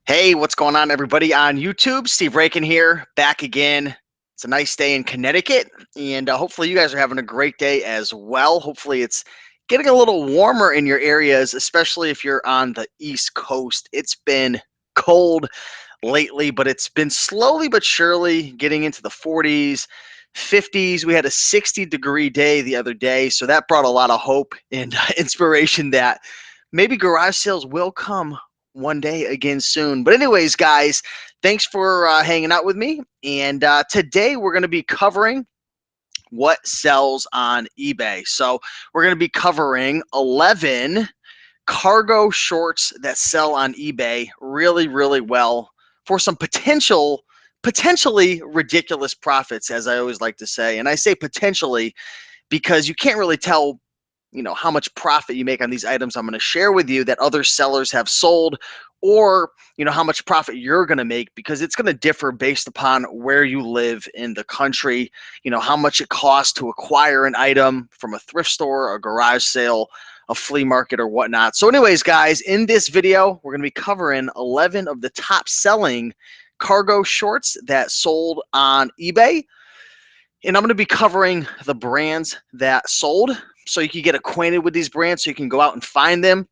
Hey, what's going on, everybody on YouTube? Steve Raiken here, back again. It's a nice day in Connecticut, and hopefully you guys are having a great day as well. Hopefully it's getting a little warmer in your areas, especially if you're on the East Coast. It's been cold lately, but it's been slowly but surely getting into the 40s, 50s. We had a 60-degree day the other day, so that brought a lot of hope and inspiration that maybe garage sales will come one day again soon. But anyways, guys, thanks for hanging out with me. And today we're going to be covering what sells on eBay. So we're going to be covering 11 cargo shorts that sell on eBay really, really well for some potentially ridiculous profits, as I always like to say. And I say potentially because you can't really tell how much profit you make on these items I'm going to share with you that other sellers have sold, or how much profit you're going to make, because it's going to differ based upon where you live in the country, how much it costs to acquire an item from a thrift store, a garage sale, a flea market, or whatnot. So anyways, guys, in this video we're going to be covering 11 of the top selling cargo shorts that sold on eBay. And I'm going to be covering the brands that sold so you can get acquainted with these brands so you can go out and find them.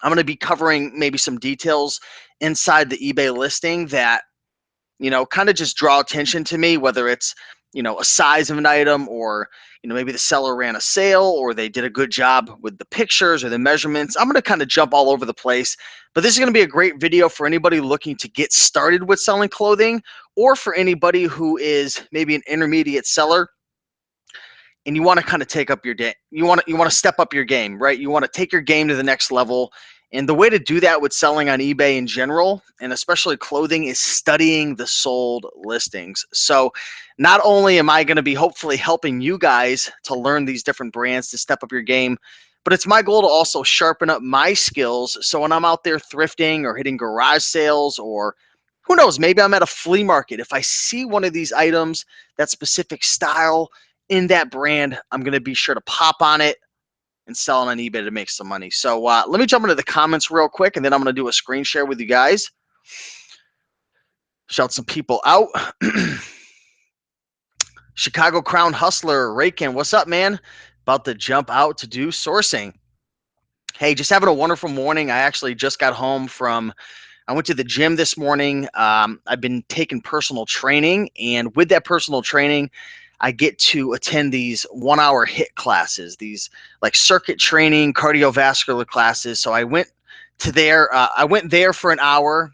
I'm going to be covering maybe some details inside the eBay listing that, kind of just draw attention to me, whether it's, a size of an item, or, maybe the seller ran a sale or they did a good job with the pictures or the measurements. I'm going to kind of jump all over the place, but this is going to be a great video for anybody looking to get started with selling clothing, or for anybody who is maybe an intermediate seller and you want to kind of take up your day. You want to step up your game, right? You want to take your game to the next level. And the way to do that with selling on eBay in general, and especially clothing, is studying the sold listings. So not only am I going to be hopefully helping you guys to learn these different brands to step up your game, but it's my goal to also sharpen up my skills. So when I'm out there thrifting or hitting garage sales, or who knows, maybe I'm at a flea market, if I see one of these items, that specific style in that brand, I'm going to be sure to pop on it and sell it on eBay to make some money. So let me jump into the comments real quick, and then I'm going to do a screen share with you guys. Shout some people out. Chicago Crown Hustler, Raiken, what's up, man? About to jump out to do sourcing. Hey, just having a wonderful morning. I actually just got home I went to the gym this morning. I've been taking personal training, and with that personal training, I get to attend these 1-hour HIIT classes, these like circuit training, cardiovascular classes. So I went there for an hour,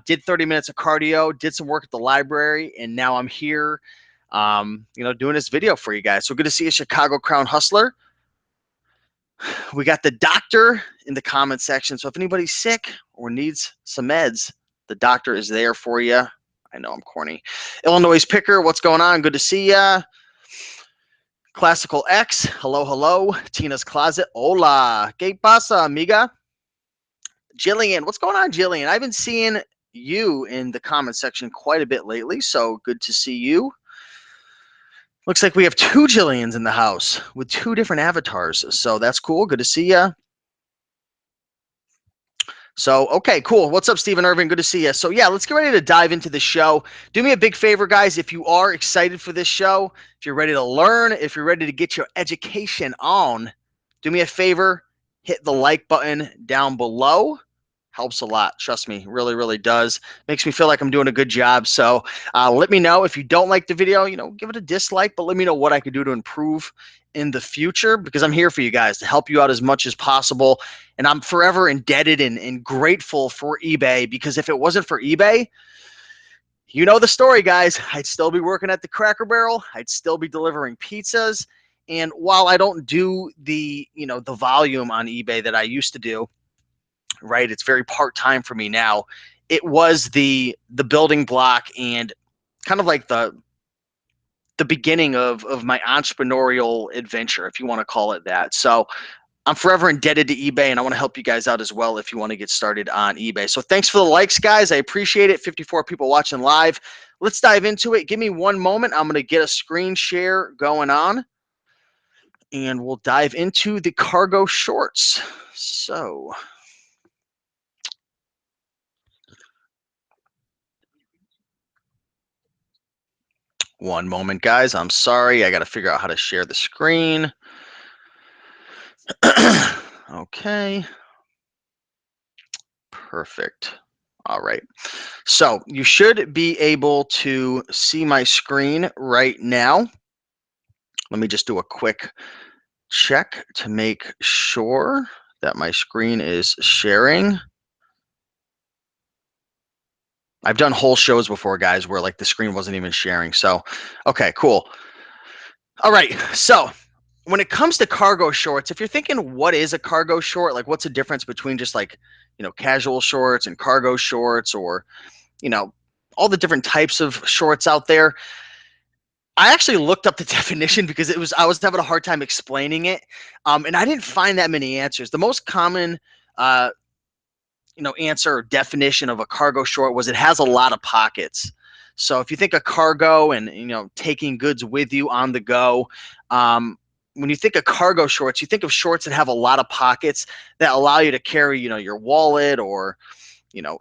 did 30 minutes of cardio, did some work at the library, and now I'm here, doing this video for you guys. So good to see you, Chicago Crown Hustler. We got the doctor in the comment section. So if anybody's sick or needs some meds, the doctor is there for you. I know I'm corny. Illinois Picker, what's going on? Good to see ya. Classical X, hello, hello. Tina's Closet, hola. ¿Qué pasa, amiga? Jillian, what's going on, Jillian? I've been seeing you in the comment section quite a bit lately, so good to see you. Looks like we have 2 Jillians in the house with 2 different avatars, so that's cool. Good to see ya. So, okay, cool. What's up, Stephen Irving? Good to see you. So, yeah, let's get ready to dive into the show. Do me a big favor, guys. If you are excited for this show, if you're ready to learn, if you're ready to get your education on, do me a favor, hit the like button down below. Helps a lot. Trust me, really, really does. Makes me feel like I'm doing a good job. So let me know if you don't like the video, give it a dislike, but let me know what I could do to improve in the future, because I'm here for you guys to help you out as much as possible. And I'm forever indebted and grateful for eBay, because if it wasn't for eBay, you know the story, guys. I'd still be working at the Cracker Barrel. I'd still be delivering pizzas. And while I don't do the volume on eBay that I used to do, right? It's very part-time for me now. It was the building block and kind of like the beginning of my entrepreneurial adventure, if you want to call it that. So I'm forever indebted to eBay, and I want to help you guys out as well if you want to get started on eBay. So thanks for the likes, guys. I appreciate it. 54 people watching live. Let's dive into it. Give me one moment. I'm going to get a screen share going on, and we'll dive into the cargo shorts. So One moment, guys. I'm sorry. I got to figure out how to share the screen. Okay. Perfect. All right. So you should be able to see my screen right now. Let me just do a quick check to make sure that my screen is sharing. I've done whole shows before, guys, where like the screen wasn't even sharing. So, okay, cool. All right. So, when it comes to cargo shorts, if you're thinking what is a cargo short, like what's the difference between just like, casual shorts and cargo shorts or, you know, all the different types of shorts out there, I actually looked up the definition because I was having a hard time explaining it, and I didn't find that many answers. The most common, uh, answer or definition of a cargo short was it has a lot of pockets. So if you think of cargo and taking goods with you on the go, when you think of cargo shorts, you think of shorts that have a lot of pockets that allow you to carry, your wallet or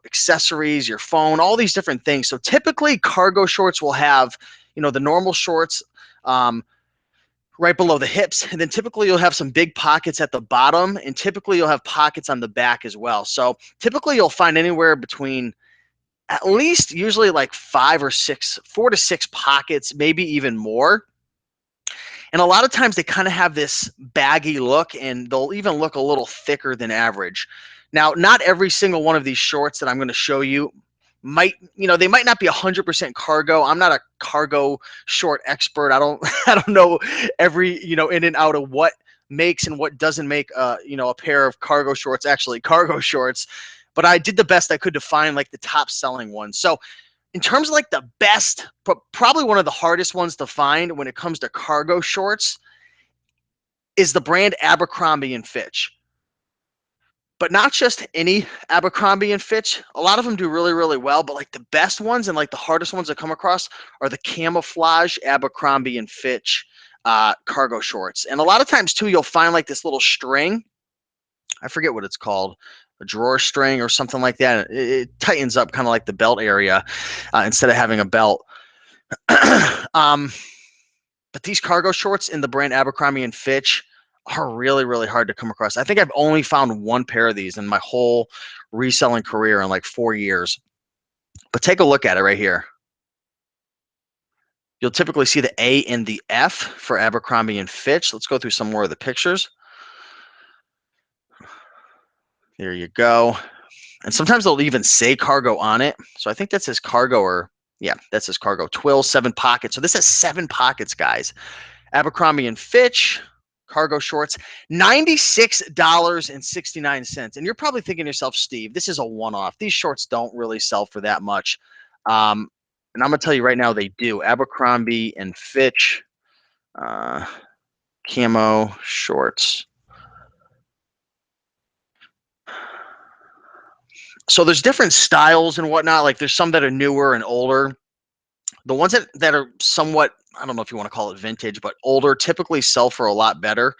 accessories, your phone, all these different things. So typically cargo shorts will have, the normal shorts right below the hips. And then typically you'll have some big pockets at the bottom, and typically you'll have pockets on the back as well. So typically you'll find anywhere between at least usually like 4 to 6 pockets, maybe even more. And a lot of times they kind of have this baggy look, and they'll even look a little thicker than average. Now, not every single one of these shorts that I'm going to show you they might not be 100% cargo. I'm not a cargo short expert. I don't I don't know every, in and out of what makes and what doesn't make a pair of cargo shorts actually cargo shorts, but I did the best I could to find like the top selling ones. So in terms of like the best, probably one of the hardest ones to find when it comes to cargo shorts is the brand Abercrombie and Fitch. But not just any Abercrombie and Fitch. A lot of them do really, really well, but like the best ones and like the hardest ones to come across are the Camouflage Abercrombie and Fitch cargo shorts. And a lot of times too, you'll find like this little string. I forget what it's called, a drawer string or something like that. It tightens up kind of like the belt area instead of having a belt. um, but these cargo shorts in the brand Abercrombie and Fitch are really, really hard to come across. I think I've only found one pair of these in my whole reselling career in like 4 years. But take a look at it right here. You'll typically see the A and the F for Abercrombie and Fitch. Let's go through some more of the pictures. There you go. And sometimes they'll even say cargo on it. So I think that says cargo, or yeah, that says cargo. Twill, 7 pockets. So this has 7 pockets, guys. Abercrombie and Fitch cargo shorts, $96.69. And you're probably thinking to yourself, Steve, this is a one-off. These shorts don't really sell for that much. And I'm gonna tell you right now, they do. Abercrombie and Fitch camo shorts. So there's different styles and whatnot. Like there's some that are newer and older. The ones that are somewhat, I don't know if you want to call it vintage, but older, typically sell for a lot better.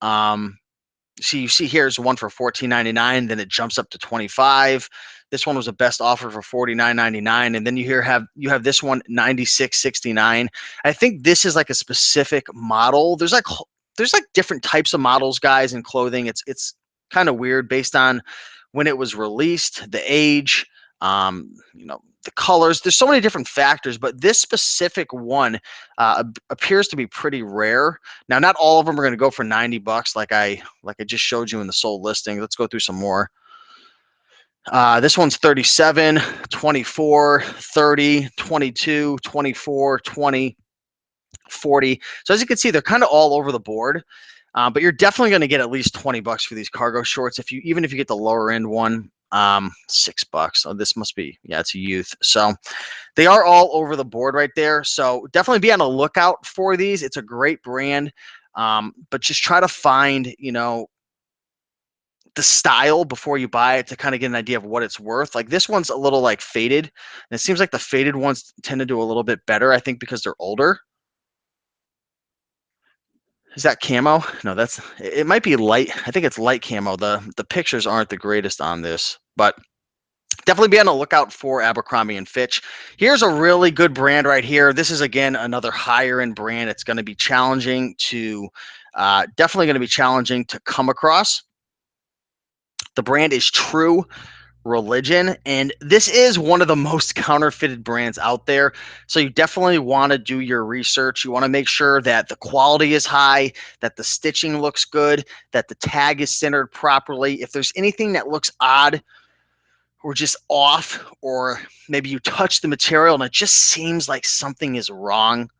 You see here's one for $14.99, then it jumps up to 25. This one was a best offer for $49.99, and then you have this one $96.69. I think this is like a specific model. There's like different types of models, guys, in clothing. It's kind of weird based on when it was released, the age, the colors. There's so many different factors, but this specific one appears to be pretty rare. Now, not all of them are going to go for $90, like I just showed you in the sold listing. Let's go through some more. This one's 37, 24, 30, 22, 24, 20, 40. So as you can see, they're kind of all over the board. But you're definitely going to get at least $20 for these cargo shorts. Even if you get the lower end one, $6. Oh, this must be, yeah, it's a youth. So they are all over the board right there. So definitely be on the lookout for these. It's a great brand. But just try to find, the style before you buy it to kind of get an idea of what it's worth. Like this one's a little like faded, and it seems like the faded ones tend to do a little bit better, I think, because they're older. Is that camo? No, it might be light. I think it's light camo. The pictures aren't the greatest on this, but Definitely be on the lookout for Abercrombie and Fitch. Here's a really good brand right here. This is, again, another higher end brand. It's going to be challenging to, definitely going to be challenging to come across. The brand is True Religion, and this is one of the most counterfeited brands out there. So you definitely want to do your research. You want to make sure that the quality is high, that the stitching looks good, that the tag is centered properly. If there's anything that looks odd or just off, or maybe you touch the material and it just seems like something is wrong,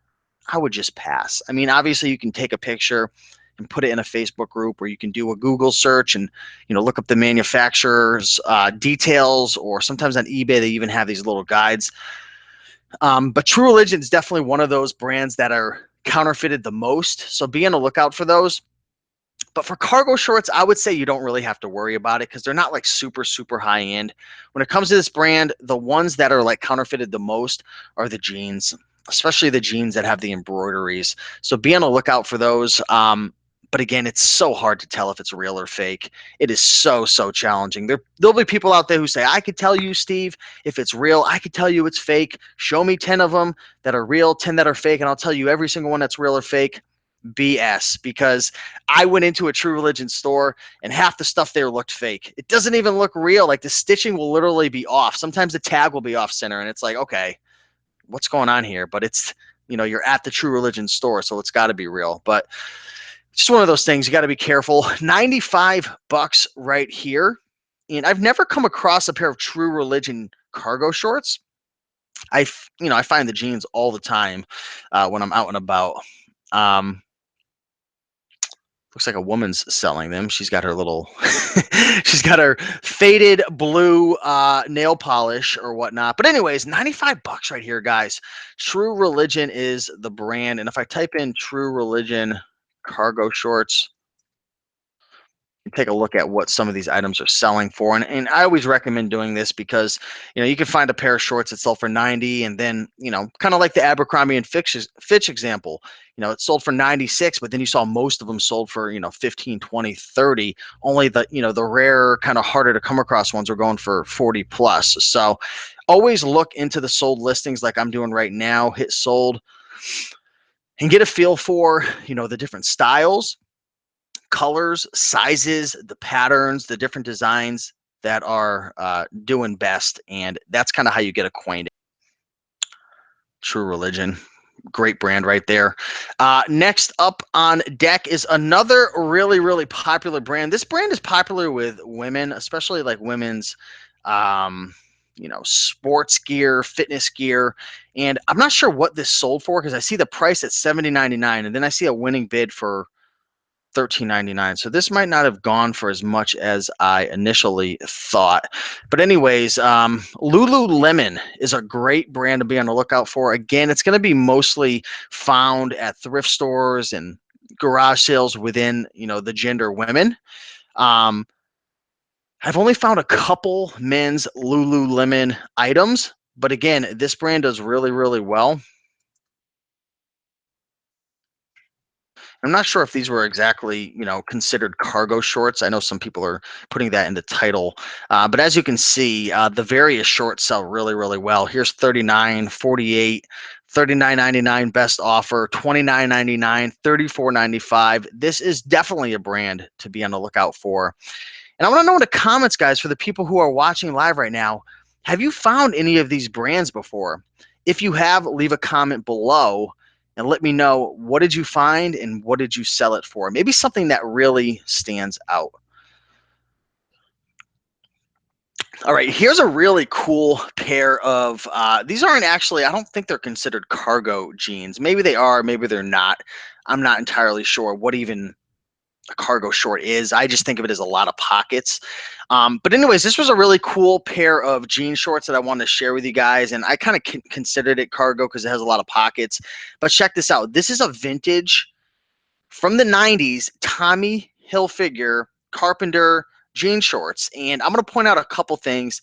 I would just pass. I mean, obviously you can take a picture and put it in a Facebook group, or you can do a Google search and look up the manufacturer's details, or sometimes on eBay they even have these little guides. But True Religion is definitely one of those brands that are counterfeited the most, so be on the lookout for those. But for cargo shorts, I would say you don't really have to worry about it because they're not like super, super high end. When it comes to this brand, the ones that are like counterfeited the most are the jeans, especially the jeans that have the embroideries. So be on the lookout for those. But again, it's so hard to tell if it's real or fake. It is so, so challenging. There'll be people out there who say, I could tell you, Steve, if it's real. I could tell you it's fake. Show me 10 of them that are real, 10 that are fake, and I'll tell you every single one that's real or fake. BS, because I went into a True Religion store and half the stuff there looked fake. It doesn't even look real. Like the stitching will literally be off. Sometimes the tag will be off center, and it's like, okay, what's going on here? But it's, you're at the True Religion store, so it's got to be real. But just one of those things. You got to be careful. $95 right here. And I've never come across a pair of True Religion cargo shorts. I find the jeans all the time when I'm out and about. Um, Looks like a woman's selling them. She's got her little, she's got her faded blue nail polish or whatnot. But anyways, $95 right here, guys. True Religion is the brand. And if I type in True Religion cargo shorts, take a look at what some of these items are selling for. And I always recommend doing this because, you can find a pair of shorts that sell for 90, and then, kind of like the Abercrombie and Fitch example, it sold for 96, but then you saw most of them sold for, 15, 20, 30. Only the rare kind of harder to come across ones are going for 40 plus. So always look into the sold listings like I'm doing right now, hit sold, and get a feel for, the different styles, colors, sizes, the patterns, the different designs that are doing best. And that's kind of how you get acquainted. True Religion, great brand right there. Next up on deck is another really, really popular brand. This brand is popular with women, especially like women's, sports gear, fitness gear. And I'm not sure what this sold for because I see the price at $70.99, and then I see a winning bid for $13.99. So this might not have gone for as much as I initially thought. But anyways, Lululemon is a great brand to be on the lookout for. Again, it's going to be mostly found at thrift stores and garage sales within, the gender women. Um, I've only found a couple men's Lululemon items, but again, this brand does really, really well. I'm not sure if these were exactly, considered cargo shorts. I know some people are putting that in the title. But as you can see, the various shorts sell really, really well. Here's 39, 48, 39.99 best offer, 29.99, 34.95. This is definitely a brand to be on the lookout for. And I want to know in the comments, guys, for the people who are watching live right now, have you found any of these brands before? If you have, leave a comment below and let me know, what did you find and what did you sell it for? Maybe something that really stands out. All right, here's a really cool pair of, these aren't actually, I don't think they're considered cargo jeans. Maybe they are, maybe they're not. I'm not entirely sure what even a cargo short is. I just think of it as a lot of pockets. But anyways, this was a really cool pair of jean shorts that I wanted to share with you guys. And I kind of considered it cargo because it has a lot of pockets. But check this out. This is a vintage from the 90s Tommy Hilfiger Carpenter jean shorts. And I'm going to point out a couple things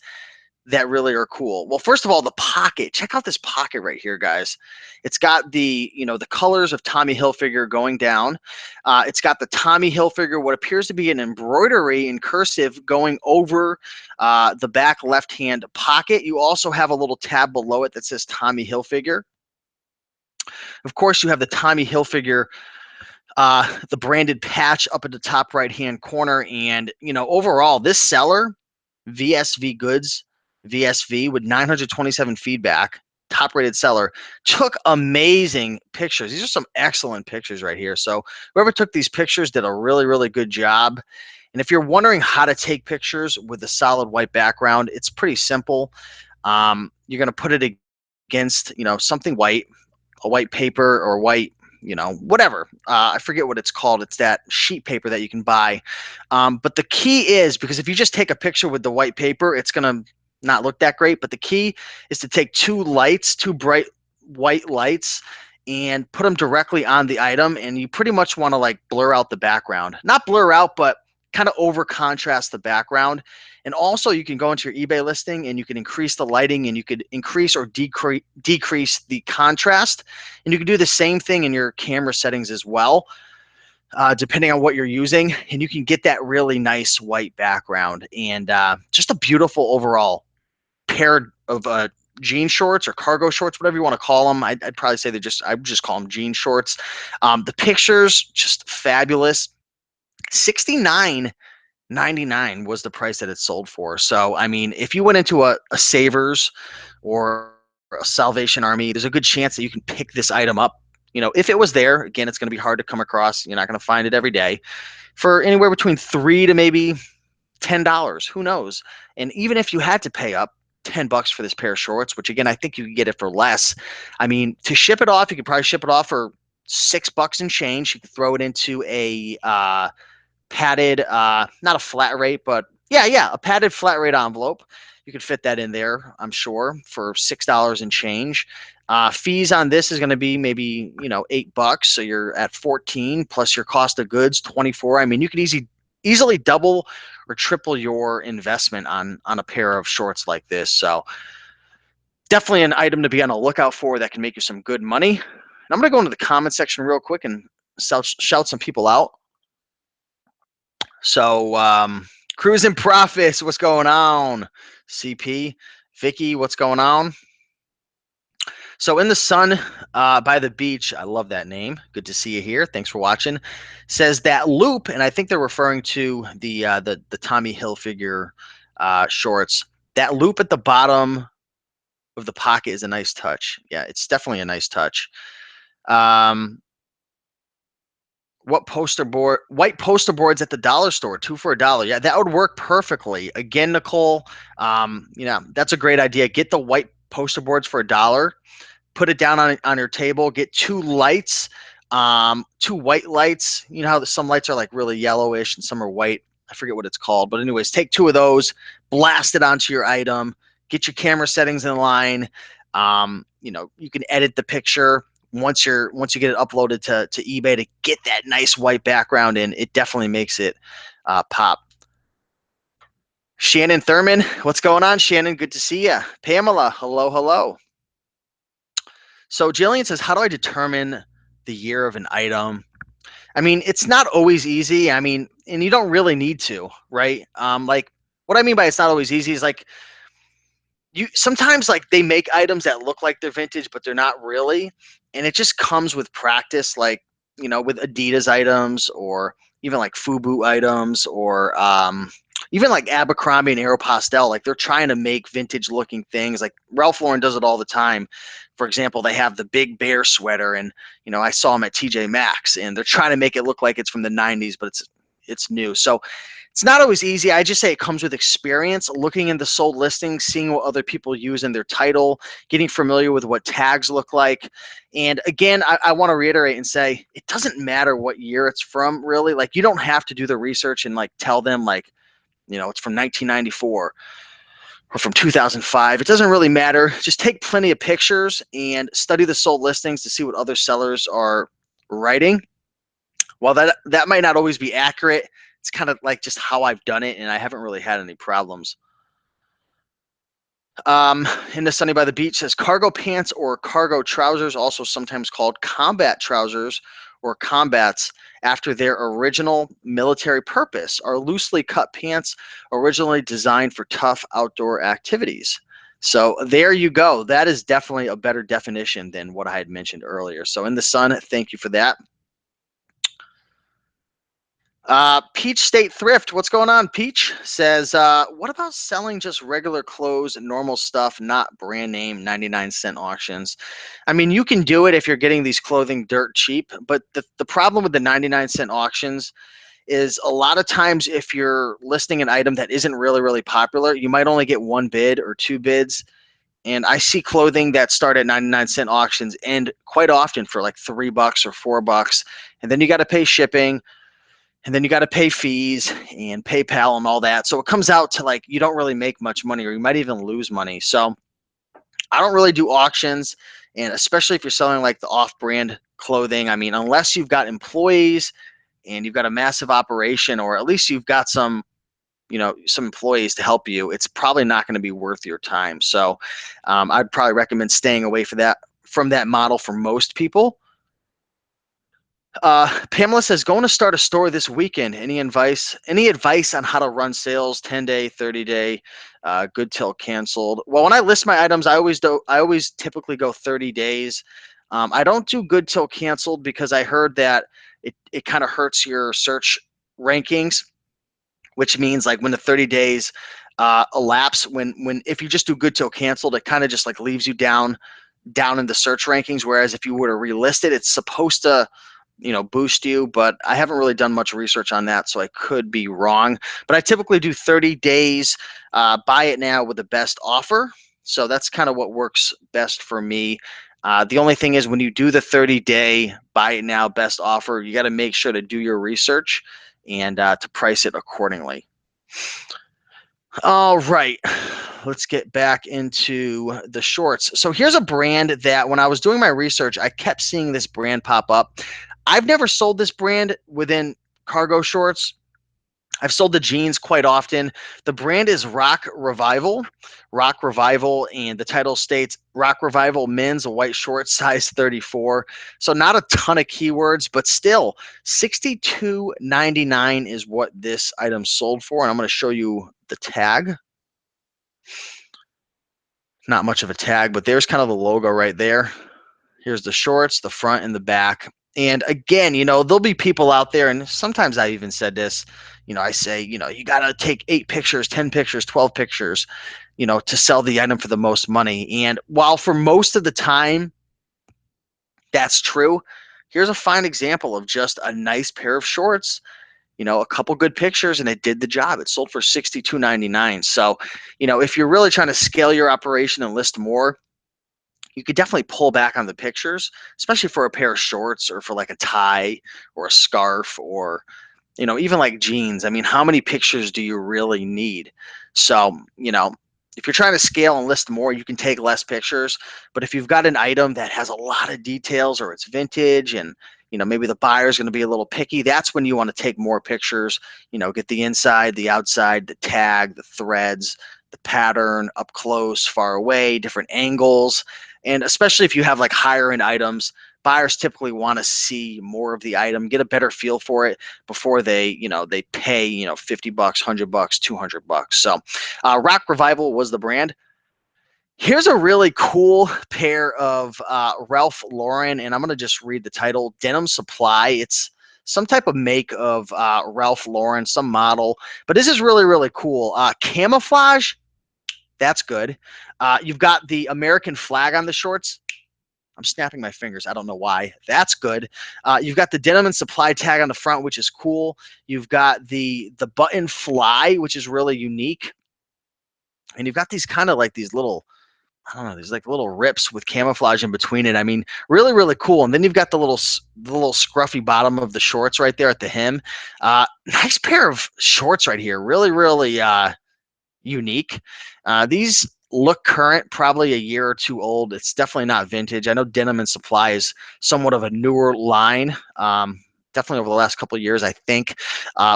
that really are cool. Well, first of all, the pocket. Check out this pocket right here, guys. It's got the, the colors of Tommy Hilfiger going down. It's got the Tommy Hilfiger, what appears to be an embroidery in cursive going over the back left-hand pocket. You also have a little tab below it that says Tommy Hilfiger. Of course, you have the Tommy Hilfiger the branded patch up at the top right hand corner. And, overall, this seller, VSV Goods, VSV, with 927 feedback, top rated seller, took amazing pictures. These are some excellent pictures right here. So, whoever took these pictures did a really, really good job. And if you're wondering how to take pictures with a solid white background, it's pretty simple. You're going to put it against, something white, a white paper or white, whatever. I forget what it's called. It's that sheet paper that you can buy. But the key is, because if you just take a picture with the white paper, it's going to not look that great. But the key is to take two bright white lights, and put them directly on the item. And you pretty much want to like blur out the background, not blur out, but kind of over contrast the background. And also you can go into your eBay listing and you can increase the lighting, and you could increase or decrease the contrast. And you can do the same thing in your camera settings as well, depending on what you're using. And you can get that really nice white background, and just a beautiful overall pair of jean shorts or cargo shorts, whatever you want to call them. I'd probably say I would just call them jean shorts. The pictures, just fabulous. 69.99 was the price that it sold for. So, I mean, if you went into a Savers or a Salvation Army, there's a good chance that you can pick this item up. If it was there, again, it's going to be hard to come across. You're not going to find it every day, for anywhere between $3 to maybe $10. Who knows? And even if you had to pay up $10 for this pair of shorts, which again, I think you could get it for less. I mean, to ship it off, you could probably ship it off for $6 and change. You could throw it into a padded, not a flat rate, but yeah, a padded flat rate envelope. You could fit that in there, I'm sure, for $6 and change. Fees on this is going to be maybe $8, so you're at 14 plus your cost of goods 24. I mean, you could easily double or triple your investment on a pair of shorts like this. So definitely an item to be on the lookout for that can make you some good money. And I'm going to go into the comment section real quick and shout some people out. So, Cruising Profits, what's going on? CP, Vicky, what's going on? So, In the Sun by the Beach, I love that name. Good to see you here. Thanks for watching. Says that loop, and I think they're referring to the Tommy Hilfiger shorts. That loop at the bottom of the pocket is a nice touch. Yeah, it's definitely a nice touch. White poster boards at the dollar store, 2 for $1. Yeah, that would work perfectly. Again, Nicole, that's a great idea. Get the white poster boards for $1. Put it down on your table. Get 2 lights, 2 white lights. You know how some lights are like really yellowish and some are white. I forget what it's called, but anyways, take 2 of those, blast it onto your item. Get your camera settings in line. You can edit the picture once you get it uploaded to eBay to get that nice white background in. It definitely makes it pop. Shannon Thurman, what's going on, Shannon? Good to see you. Pamela, hello. So Jillian says, how do I determine the year of an item? I mean, it's not always easy. I mean, and you don't really need to, right? Like what I mean by it's not always easy is like you sometimes like they make items that look like they're vintage, but they're not really. And it just comes with practice, like, with Adidas items or even like FUBU items or even like Abercrombie and Aeropostale. Like they're trying to make vintage looking things. Like Ralph Lauren does it all the time. For example, they have the Big Bear sweater, and I saw them at TJ Maxx, and they're trying to make it look like it's from the 90s, but it's new. So it's not always easy. I just say it comes with experience, looking into sold listings, seeing what other people use in their title, getting familiar with what tags look like. And again, I want to reiterate and say it doesn't matter what year it's from, really. Like you don't have to do the research and like tell them like, it's from 1994 or from 2005. It doesn't really matter. Just take plenty of pictures and study the sold listings to see what other sellers are writing. While that might not always be accurate, it's kind of like just how I've done it, and I haven't really had any problems. In the Sunny by the Beach says cargo pants or cargo trousers, also sometimes called combat trousers or combats, after their original military purpose, are loosely cut pants originally designed for tough outdoor activities. So there you go. That is definitely a better definition than what I had mentioned earlier. So in the Sun, thank you for that. Peach State Thrift, what's going on? Peach says, what about selling just regular clothes and normal stuff, not brand name 99-cent auctions? I mean, you can do it if you're getting these clothing dirt cheap, but the problem with the 99-cent auctions is a lot of times if you're listing an item that isn't really popular, you might only get one bid or two bids. And I see clothing that start at 99-cent auctions and quite often for like $3 or $4. And then you got to pay shipping, and then you got to pay fees and PayPal and all that. So it comes out to like you don't really make much money, or you might even lose money. So I don't really do auctions, and especially if you're selling like the off-brand clothing. I mean, unless you've got employees and you've got a massive operation, or at least you've got some, some employees to help you, it's probably not going to be worth your time. So I'd probably recommend staying away from that model for most people. Pamela says, going to start a store this weekend. Any advice? Any advice on how to run sales? 10-day, 30-day, good till canceled. Well, when I list my items, I always typically go 30 days. I don't do good till canceled because I heard that it kind of hurts your search rankings, which means like when the 30 days elapse, when if you just do good till canceled, it kind of just like leaves you down in the search rankings. Whereas if you were to relist it, it's supposed to boost you, but I haven't really done much research on that, so I could be wrong. But I typically do 30 days, buy it now with the best offer. So that's kind of what works best for me. The only thing is when you do the 30-day buy it now best offer, you got to make sure to do your research and to price it accordingly. All right, let's get back into the shorts. So here's a brand that when I was doing my research, I kept seeing this brand pop up. I've never sold this brand within cargo shorts. I've sold the jeans quite often. The brand is Rock Revival. Rock Revival, and the title states Rock Revival men's white shorts size 34. So not a ton of keywords, but still $62.99 is what this item sold for. And I'm going to show you the tag. Not much of a tag, but there's kind of the logo right there. Here's the shorts, the front and the back. And again, there'll be people out there, and sometimes I even said this, I say, you got to take 8 pictures, 10 pictures, 12 pictures, to sell the item for the most money. And while for most of the time that's true, here's a fine example of just a nice pair of shorts, a couple good pictures, and it did the job. It sold for $62.99. So, if you're really trying to scale your operation and list more, you could definitely pull back on the pictures, especially for a pair of shorts or for like a tie or a scarf or, even like jeans. I mean, how many pictures do you really need? So, if you're trying to scale and list more, you can take less pictures. But if you've got an item that has a lot of details or it's vintage and, maybe the buyer's going to be a little picky, that's when you want to take more pictures, get the inside, the outside, the tag, the threads, the pattern, up close, far away, different angles. And especially if you have like higher end items, buyers typically want to see more of the item, get a better feel for it before they pay, $50, $100, $200. So Rock Revival was the brand. Here's a really cool pair of Ralph Lauren, and I'm going to just read the title, Denim Supply. It's some type of make of Ralph Lauren, some model, but this is really cool. Camouflage, that's good. You've got the American flag on the shorts. I'm snapping my fingers. I don't know why. That's good. You've got the denim and supply tag on the front, which is cool. You've got the button fly, which is really unique. And you've got these kind of like these little, I don't know, these like little rips with camouflage in between it. I mean, really cool. And then you've got the little scruffy bottom of the shorts right there at the hem. Nice pair of shorts right here. Really unique. These look current, probably a year or two old. It's definitely not vintage. I know Denim and Supply is somewhat of a newer line, definitely over the last couple of years, I think,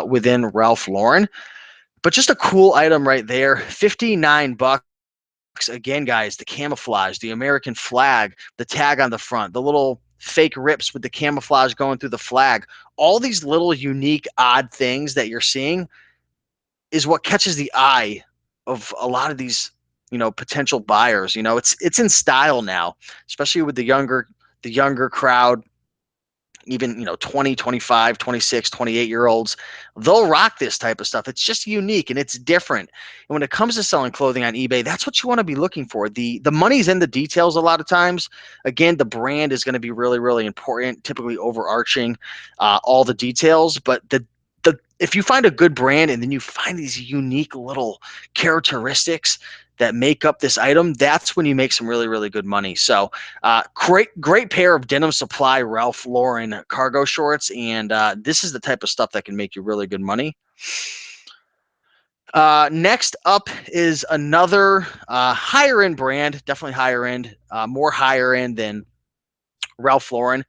within Ralph Lauren. But just a cool item right there, $59. again, guys, the camouflage, the American flag, the tag on the front, the little fake rips with the camouflage going through the flag, all these little unique, odd things that you're seeing is what catches the eye of a lot of these, potential buyers. It's in style now, especially with the younger crowd, even 20, 25, 26, 28 year olds. They'll rock this type of stuff. It's just unique and it's different. And when it comes to selling clothing on eBay, that's what you want to be looking for. The money's in the details a lot of times. Again, the brand is going to be really, really important, typically overarching all the details. But the if you find a good brand and then you find these unique little characteristics that make up this item, that's when you make some really, really good money. So great pair of Denim Supply Ralph Lauren cargo shorts, and this is the type of stuff that can make you really good money. Next up is another higher end brand, definitely higher end, more higher end than Ralph Lauren.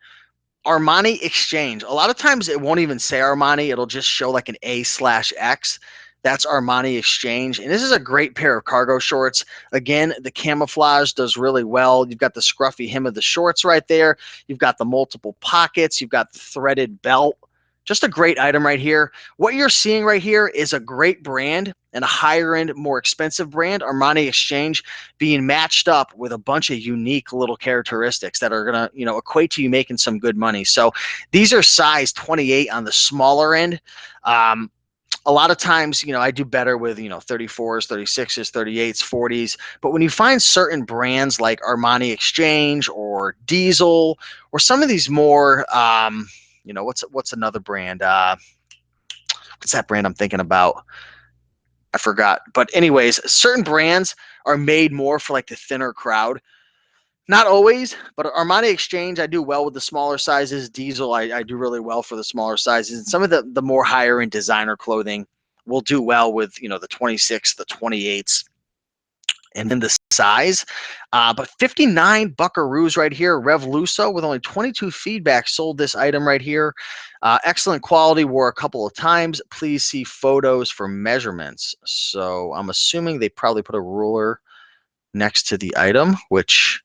Armani Exchange. A lot of times it won't even say Armani. It'll just show like an A/X. That's Armani Exchange. And this is a great pair of cargo shorts. Again, the camouflage does really well. You've got the scruffy hem of the shorts right there. You've got the multiple pockets. You've got the threaded belt. Just a great item right here. What you're seeing right here is a great brand and a higher end, more expensive brand, Armani Exchange, being matched up with a bunch of unique little characteristics that are gonna, equate to you making some good money. So these are size 28 on the smaller end. A lot of times, I do better with, 34s, 36s, 38s, 40s. But when you find certain brands like Armani Exchange or Diesel or some of these more, what's another brand? What's that brand I'm thinking about? I forgot. But anyways, certain brands are made more for like the thinner crowd. Not always, but Armani Exchange, I do well with the smaller sizes. Diesel, I do really well for the smaller sizes. And some of the more higher end designer clothing will do well with, the 26, the 28s, and then the size. But 59 buckaroos right here, Revluso, with only 22 feedback, sold this item right here. Excellent quality, wore a couple of times. Please see photos for measurements. So I'm assuming they probably put a ruler next to the item, which,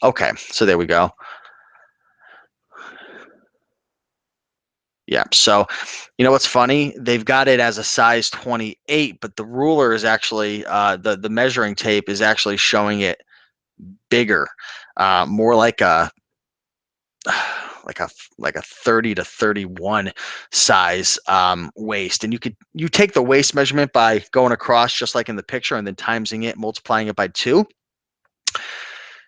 okay, so there we go. Yeah. So, what's funny? They've got it as a size 28, but the ruler is actually the measuring tape is actually showing it bigger, more like a like a like a 30 to 31 size waist. And you take the waist measurement by going across just like in the picture and then timesing it, multiplying it by 2.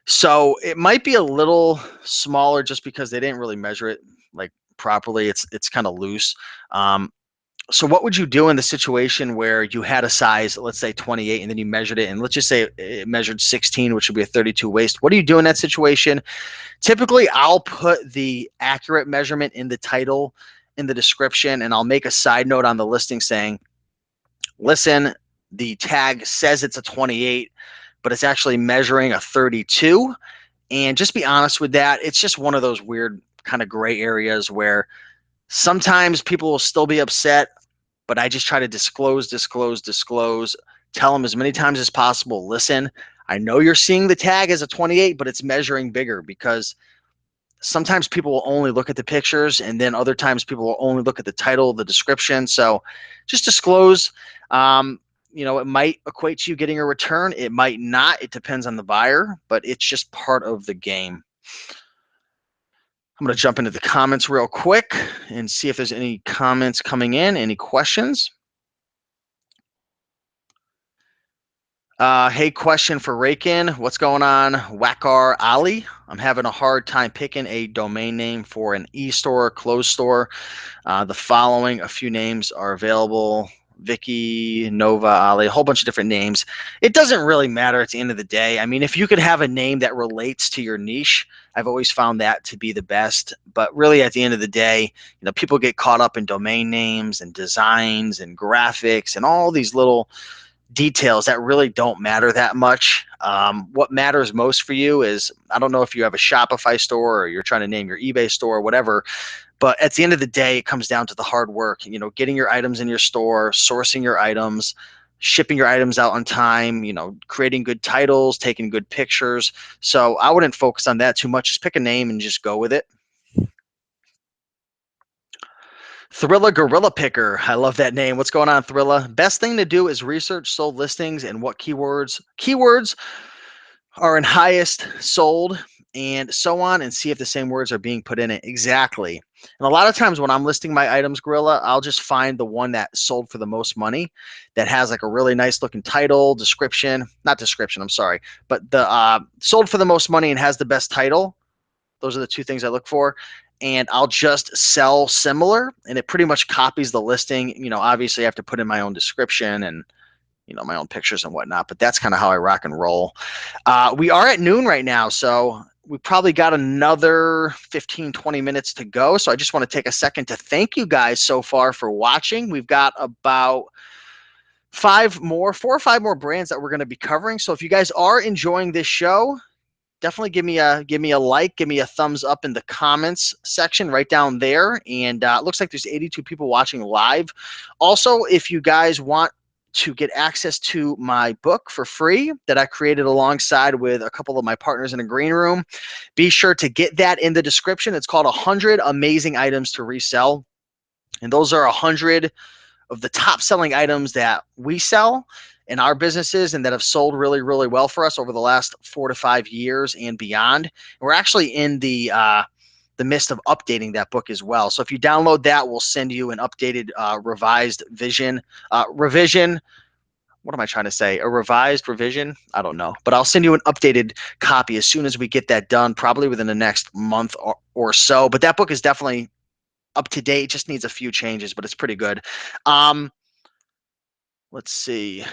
So it might be a little smaller just because they didn't really measure it like properly. It's kind of loose. So what would you do in the situation where you had a size, let's say 28, and then you measured it, and let's just say it measured 16, which would be a 32 waist? What do you do in that situation? Typically, I'll put the accurate measurement in the title, in the description, and I'll make a side note on the listing saying, listen, the tag says it's a 28, but it's actually measuring a 32. And just be honest with that. It's just one of those weird kind of gray areas where sometimes people will still be upset, but I just try to disclose, tell them as many times as possible. Listen, I know you're seeing the tag as a 28, but it's measuring bigger, because sometimes people will only look at the pictures, and then other times people will only look at the title, the description. So just disclose. It might equate to you getting a return. It might not. It depends on the buyer, but it's just part of the game. I'm going to jump into the comments real quick and see if there's any comments coming in, any questions. Hey, question for Raiken. What's going on, Wakar Ali? I'm having a hard time picking a domain name for an e-store, clothes store. The following, a few names are available. Vicky, Nova, Ali, a whole bunch of different names. It doesn't really matter at the end of the day. I mean, if you could have a name that relates to your niche, I've always found that to be the best. But really, at the end of the day, people get caught up in domain names and designs and graphics and all these little details that really don't matter that much. What matters most for you is, I don't know if you have a Shopify store or you're trying to name your eBay store or whatever, but at the end of the day, it comes down to the hard work, getting your items in your store, sourcing your items, shipping your items out on time, you know, creating good titles, taking good pictures. So I wouldn't focus on that too much. Just pick a name and just go with it. Thrilla Gorilla Picker. I love that name. What's going on, Thrilla? Best thing to do is research sold listings and what keywords are in highest sold and so on, and see if the same words are being put in it. Exactly. And a lot of times when I'm listing my items, Gorilla, I'll just find the one that sold for the most money, that has like a really nice looking title, description, not description, I'm sorry, but the sold for the most money and has the best title. Those are the two things I look for. And I'll just sell similar, and it pretty much copies the listing. You know, obviously I have to put in my own description and, you know, my own pictures and whatnot, but that's kind of how I rock and roll. We are at noon right now, so we probably got another 15, 20 minutes to go. So I just want to take a second to thank you guys so far for watching. We've got about 4 or 5 more brands that we're going to be covering. So if you guys are enjoying this show, definitely give me a like, give me a thumbs up in the comments section right down there. And it looks like there's 82 people watching live. Also, if you guys want to get access to my book for free that I created alongside with a couple of my partners in a green room, be sure to get that in the description. It's called 100 Amazing Items to Resell. And those are 100 of the top selling items that we sell in our businesses and that have sold really, really well for us over the last 4 to 5 years and beyond. And we're actually in the midst of updating that book as well. So if you download that, we'll send you an updated revised revision. What am I trying to say? A revised revision? I don't know. But I'll send you an updated copy as soon as we get that done, probably within the next month or so. But that book is definitely up to date. Just needs a few changes, but it's pretty good. Let's see.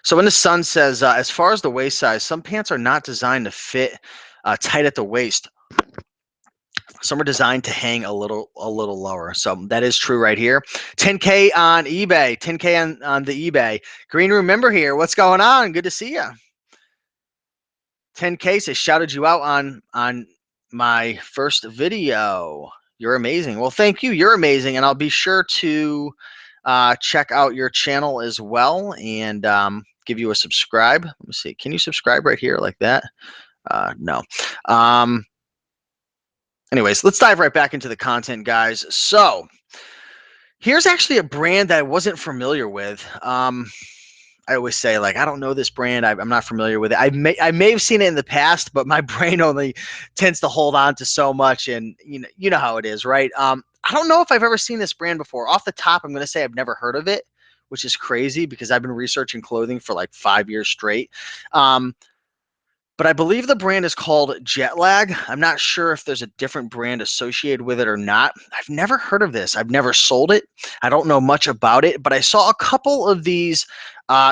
So when the sun says, as far as the waist size, some pants are not designed to fit tight at the waist. Some are designed to hang a little lower. So that is true right here. 10K on eBay. 10K on the eBay. Green Room member here. What's going on? Good to see you. 10K says shouted you out on my first video. You're amazing. Well, thank you. You're amazing, and I'll be sure to check out your channel as well and give you a subscribe. Let me see. Can you subscribe right here like that? No. Anyways, let's dive right back into the content, guys. So here's actually a brand that I wasn't familiar with. I always say, like, I don't know this brand. I'm not familiar with it. I may have seen it in the past, but my brain only tends to hold on to so much, and you know how it is, right? I don't know if I've ever seen this brand before. Off the top, I'm going to say I've never heard of it, which is crazy because I've been researching clothing for like 5 years straight. But I believe the brand is called Jet Lag. I'm not sure if there's a different brand associated with it or not. I've never heard of this. I've never sold it. I don't know much about it, but I saw a couple of these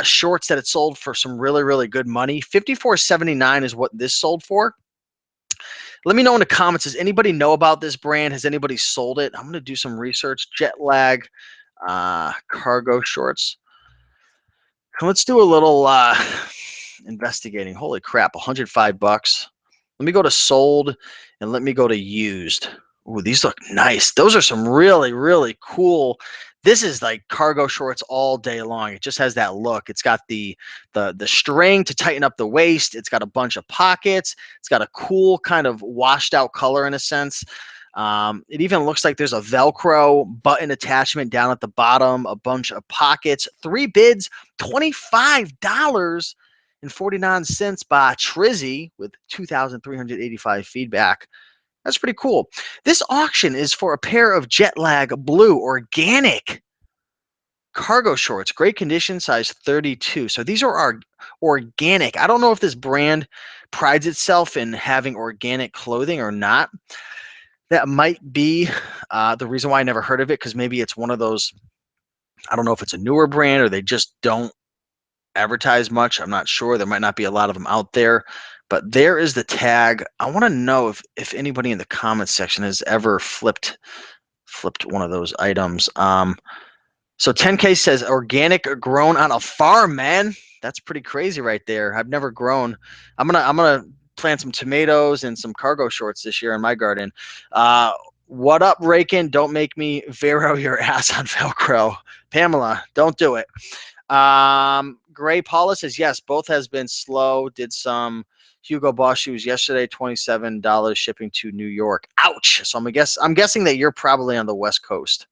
shorts that it sold for some really, really good money. $54.79 is what this sold for. Let me know in the comments. Does anybody know about this brand? Has anybody sold it? I'm going to do some research. Jet Lag cargo shorts. Let's do a little investigating. Holy crap, 105 bucks. Let me go to sold and let me go to used. Ooh, these look nice. Those are some really, really cool. This is like cargo shorts all day long. It just has that look. It's got the string to tighten up the waist. It's got a bunch of pockets. It's got a cool kind of washed out color in a sense. It even looks like there's a Velcro button attachment down at the bottom, a bunch of pockets. 3 bids, $25.49 by Trizzy with 2,385 feedback. That's pretty cool. This auction is for a pair of Jet Lag blue organic cargo shorts, great condition, size 32. So these are our organic. I don't know if this brand prides itself in having organic clothing or not. That might be the reason why I never heard of it, because maybe it's one of those, I don't know if it's a newer brand or they just don't advertise much. I'm not sure. There might not be a lot of them out there, but there is the tag. I want to know if anybody in the comments section has ever flipped one of those items. So 10K says organic grown on a farm, man. That's pretty crazy right there. I've never grown. I'm gonna plant some tomatoes and some cargo shorts this year in my garden. What up, Raiken? Don't make me Vero your ass on Velcro. Pamela, don't do it. Gray Paula says, yes, both has been slow. Did some Hugo Boss shoes yesterday, $27 shipping to New York. Ouch. So I'm guessing that you're probably on the West Coast.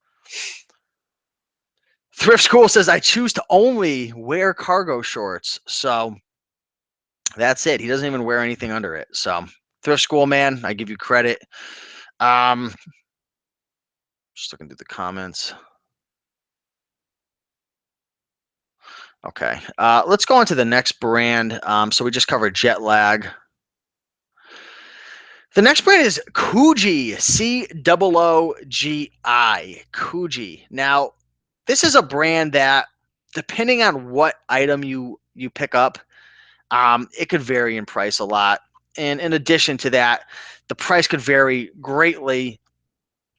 Thrift School says, I choose to only wear cargo shorts. So that's it. He doesn't even wear anything under it. So Thrift School, man, I give you credit. Just looking through the comments. Okay. Let's go on to the next brand. So we just covered jet lag. The next brand is Coogi, C-O-O-G-I, Coogi. Now, this is a brand that, depending on what item you pick up, it could vary in price a lot. And in addition to that, the price could vary greatly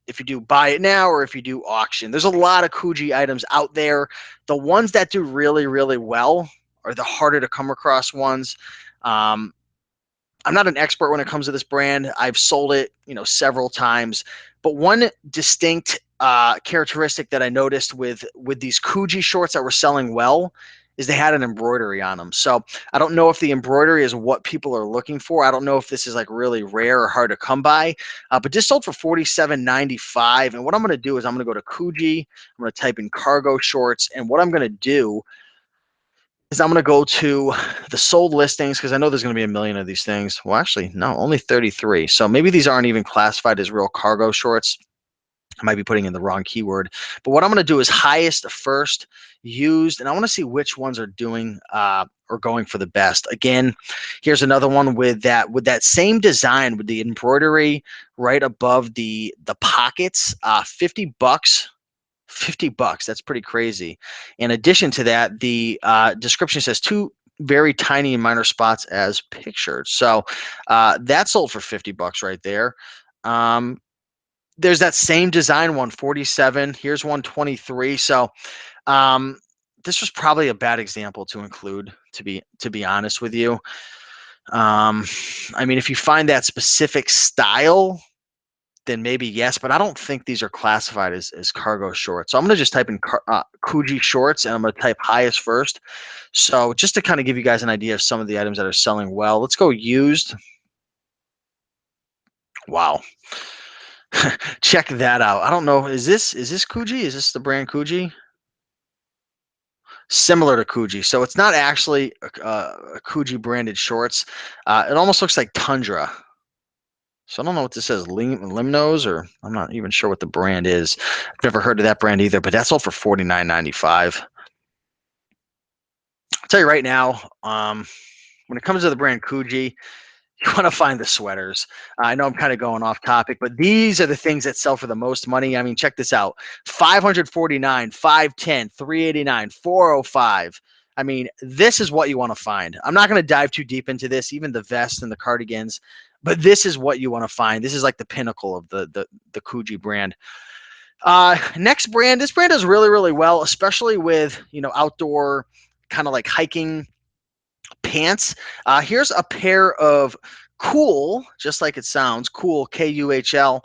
if you do buy it now or if you do auction. There's a lot of Coogi items out there. The ones that do really, really well are the harder to come across ones. I'm not an expert when it comes to this brand. I've sold it, several times. But one distinct characteristic that I noticed with these Coogi shorts that were selling well is they had an embroidery on them. So I don't know if the embroidery is what people are looking for. I don't know if this is like really rare or hard to come by. But this sold for $47.95. And what I'm going to do is I'm going to go to Coogi. I'm going to type in cargo shorts. And what I'm going to do is I'm going to go to the sold listings because I know there's going to be a million of these things. Well, actually, no, only 33. So maybe these aren't even classified as real cargo shorts. I might be putting in the wrong keyword. But what I'm going to do is highest first used, and I want to see which ones are doing or going for the best. Again, here's another one with that same design with the embroidery right above the pockets. $50. $50. That's pretty crazy. In addition to that, the description says two very tiny and minor spots as pictured. So that sold for $50 right there. There's that same design one, 47. Here's 123. So this was probably a bad example to include, to be honest with you. I mean, if you find that specific style, then maybe yes, but I don't think these are classified as cargo shorts. So I'm going to just type in Coogi shorts, and I'm going to type highest first. So just to kind of give you guys an idea of some of the items that are selling well, let's go used. Wow. Check that out. I don't know. Is this Coogi? Is this the brand Coogi? Similar to Coogi. So it's not actually a Coogi branded shorts. It almost looks like Tundra. So I don't know what this says, Limnos, or I'm not even sure what the brand is. I've never heard of that brand either, but that's all for $49.95. I'll tell you right now, when it comes to the brand Coogi, you want to find the sweaters. I know I'm kind of going off topic, but these are the things that sell for the most money. I mean, check this out. $549, $510, $389, $405. I mean, this is what you want to find. I'm not going to dive too deep into this, even the vests and the cardigans, but this is what you want to find. This is like the pinnacle of the Coogi brand. Next brand, this brand does really, really well, especially with, outdoor kind of like hiking pants. Here's a pair of cool, just like it sounds, cool, Kuhl,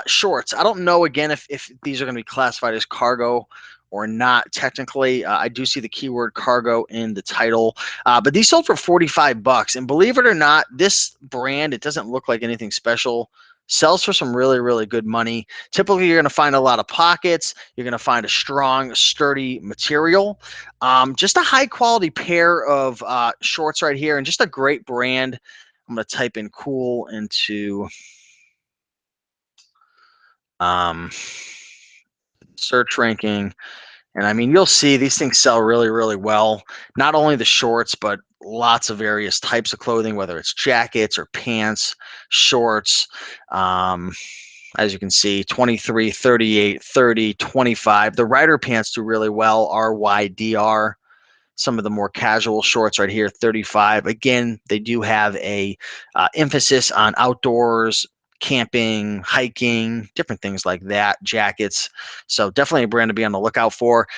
shorts. I don't know, again, if these are going to be classified as cargo or not technically. I do see the keyword cargo in the title, but these sold for $45. And believe it or not, this brand, it doesn't look like anything special, sells for some really, really good money. Typically, you're going to find a lot of pockets. You're going to find a strong, sturdy material. Just a high quality pair of shorts right here, and just a great brand. I'm going to type in cool into search ranking. And I mean, you'll see these things sell really, really well. Not only the shorts, but lots of various types of clothing, whether it's jackets or pants, shorts. As you can see, 23, 38, 30, 25. The rider pants do really well, RYDR. Some of the more casual shorts right here, 35. Again, they do have a emphasis on outdoors, camping, hiking, different things like that, jackets. So definitely a brand to be on the lookout for.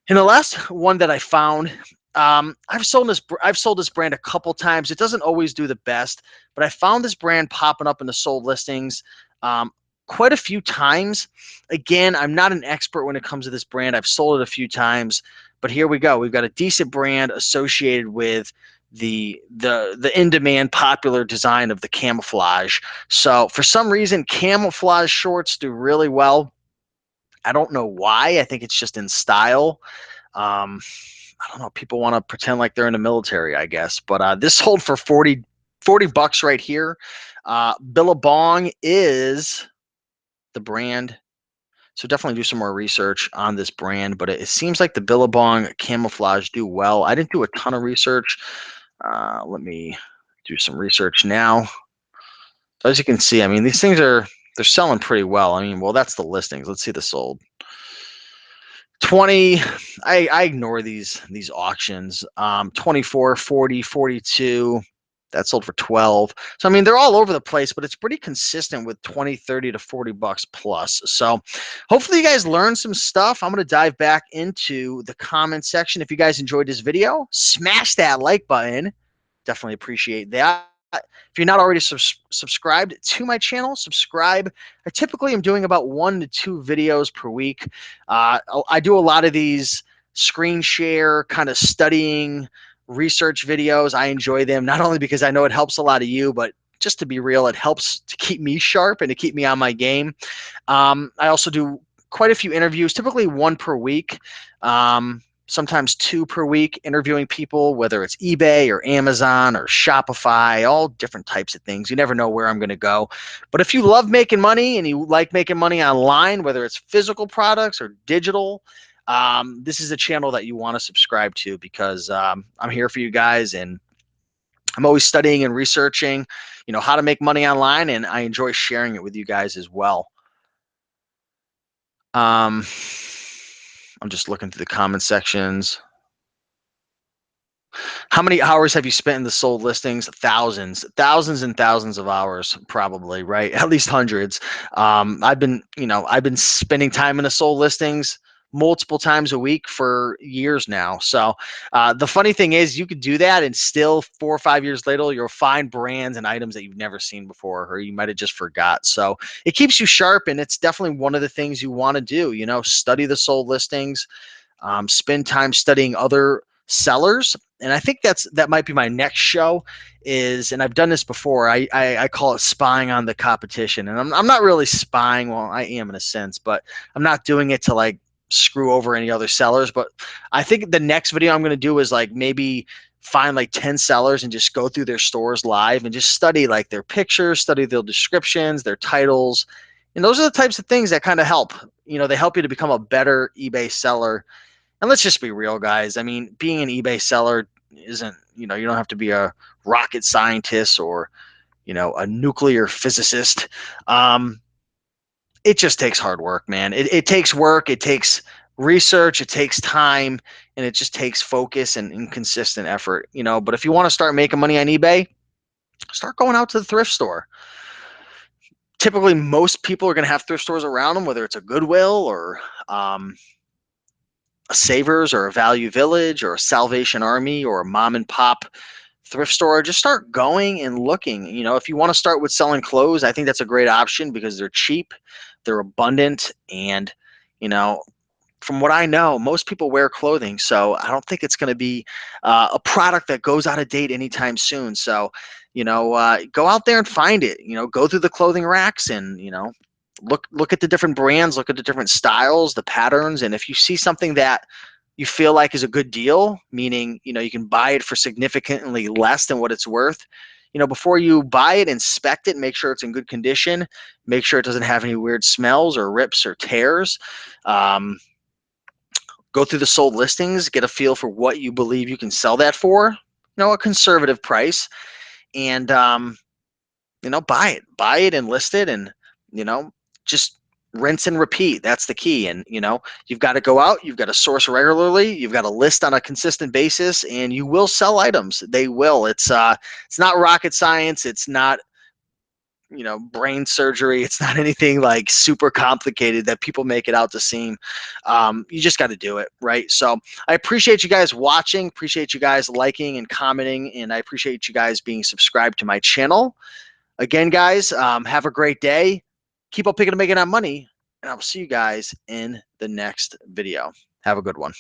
And the last one that I found, I've sold this brand a couple times. It doesn't always do the best, but I found this brand popping up in the sold listings. quite a few times. Again, I'm not an expert when it comes to this brand. I've sold it a few times, but here we go. We've got a decent brand associated with the in-demand popular design of the Camouflage. So for some reason, Camouflage shorts do really well. I don't know why. I think it's just in style. Um, I don't know. People want to pretend like they're in the military, I guess. But this sold for 40 bucks right here. Billabong is the brand. So definitely do some more research on this brand. But it seems like the Billabong Camouflage do well. I didn't do a ton of research. Let me do some research now. So as you can see, I mean, these things they're selling pretty well. I mean, well, that's the listings. Let's see the sold. 20, I ignore these auctions. 24, 40, 42. That sold for 12. So I mean, they're all over the place, but it's pretty consistent with 20, 30 to 40 bucks plus. So hopefully you guys learned some stuff. I'm going to dive back into the comment section. If you guys enjoyed this video, smash that like button. Definitely appreciate that. If you're not already subscribed to my channel, subscribe. I typically am doing about 1 to 2 videos per week. I do a lot of these screen share, kind of studying research videos. I enjoy them, not only because I know it helps a lot of you, but just to be real, it helps to keep me sharp and to keep me on my game. I also do quite a few interviews, typically 1 per week. Sometimes 2 per week, interviewing people, whether it's eBay or Amazon or Shopify, all different types of things. You never know where I'm going to go. But if you love making money and you like making money online, whether it's physical products or digital, this is a channel that you want to subscribe to, because I'm here for you guys, and I'm always studying and researching, how to make money online, and I enjoy sharing it with you guys as well. I'm just looking through the comment sections. How many hours have you spent in the sold listings? Thousands, thousands and thousands of hours, probably, right? At least hundreds. I've been spending time in the sold listings multiple times a week for years now. So the funny thing is, you could do that, and still 4 or 5 years later, you'll find brands and items that you've never seen before, or you might have just forgot. So it keeps you sharp, and it's definitely one of the things you want to do. Study the sold listings, spend time studying other sellers. And I think that might be my next show is, and I've done this before, I call it spying on the competition. And I'm not really spying. Well, I am in a sense, but I'm not doing it to like screw over any other sellers. But I think the next video I'm going to do is like maybe find like 10 sellers and just go through their stores live and just study like their pictures, study their descriptions, their titles. And those are the types of things that kind of help. They help you to become a better eBay seller. And let's just be real, guys. I mean, being an eBay seller isn't, you don't have to be a rocket scientist or, a nuclear physicist. It just takes hard work, man. It takes work. It takes research. It takes time. And it just takes focus and consistent effort, But if you want to start making money on eBay, start going out to the thrift store. Typically, most people are going to have thrift stores around them, whether it's a Goodwill or a Savers or a Value Village or a Salvation Army or a mom and pop thrift store. Just start going and looking. If you want to start with selling clothes, I think that's a great option because they're cheap, they're abundant, and from what I know, most people wear clothing, so I don't think it's going to be a product that goes out of date anytime soon. So, go out there and find it. Go through the clothing racks and look at the different brands, look at the different styles, the patterns, and if you see something that you feel like is a good deal, meaning you can buy it for significantly less than what it's worth. Before you buy it, inspect it, make sure it's in good condition, make sure it doesn't have any weird smells or rips or tears. Go through the sold listings, get a feel for what you believe you can sell that for, a conservative price, and buy it and list it, and just rinse and repeat. That's the key. And you've got to go out, you've got to source regularly, you've got to list on a consistent basis, and you will sell items. They will. It's not rocket science. It's not brain surgery. It's not anything like super complicated that people make it out to seem. You just got to do it, right? So I appreciate you guys watching, appreciate you guys liking and commenting, and I appreciate you guys being subscribed to my channel. Again, guys, have a great day. Keep up picking and making that money. And I'll see you guys in the next video. Have a good one.